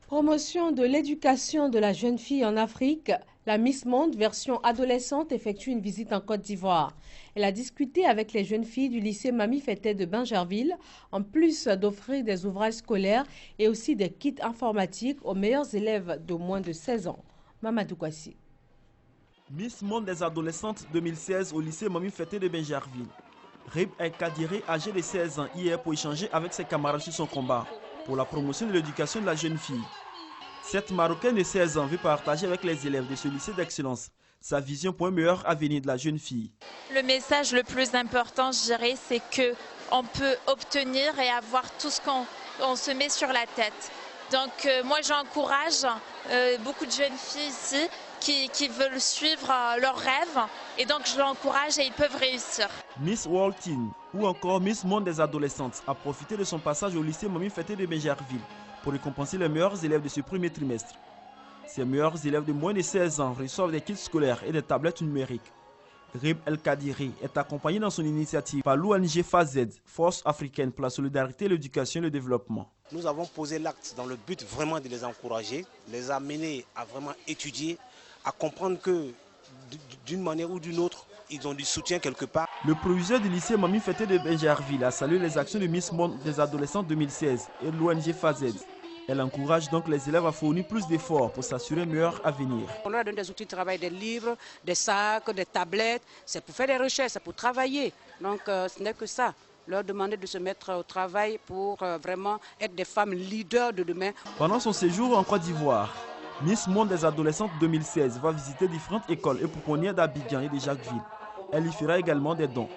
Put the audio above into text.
Promotion de l'éducation de la jeune fille en Afrique, la Miss Monde version adolescente effectue une visite en Côte d'Ivoire. Elle a discuté avec les jeunes filles du lycée Mamie Fété de Bingerville, en plus d'offrir des ouvrages scolaires et aussi des kits informatiques aux meilleurs élèves de moins de 16 ans. Mamadou Kwasi. Miss Monde des adolescentes 2016 au lycée Mamie Fété de Bingerville. Rib El Kadiri, âgée de 16 ans, hier pour échanger avec ses camarades sur son combat pour la promotion de l'éducation de la jeune fille. Cette Marocaine de 16 ans veut partager avec les élèves de ce lycée d'excellence sa vision pour un meilleur avenir de la jeune fille. Le message le plus important, je dirais, c'est qu'on peut obtenir et avoir tout ce qu'on se met sur la tête. Donc moi j'encourage beaucoup de jeunes filles ici qui veulent suivre leurs rêves et donc je l'encourage et ils peuvent réussir. Miss World Teen ou encore Miss Monde des adolescentes a profité de son passage au lycée Mamie Fété de Bingerville pour récompenser les meilleurs élèves de ce premier trimestre. Ces meilleurs élèves de moins de 16 ans reçoivent des kits scolaires et des tablettes numériques. Rib El Kadiri est accompagné dans son initiative par l'ONG FAZ, Force africaine pour la solidarité, l'éducation et le développement. Nous avons posé l'acte dans le but vraiment de les encourager, les amener à vraiment étudier, à comprendre que d'une manière ou d'une autre, ils ont du soutien quelque part. Le proviseur du lycée Mamie Fété de Bingerville a salué les actions de Miss Monde des adolescents 2016 et de l'ONG FAZ. Elle encourage donc les élèves à fournir plus d'efforts pour s'assurer un meilleur avenir. On leur donne des outils de travail, des livres, des sacs, des tablettes. C'est pour faire des recherches, c'est pour travailler. Donc ce n'est que ça. Leur demander de se mettre au travail pour vraiment être des femmes leaders de demain. Pendant son séjour en Côte d'Ivoire, Miss Monde des adolescentes 2016 va visiter différentes écoles et pouponnières d'Abidjan et de Jacquesville. Elle y fera également des dons.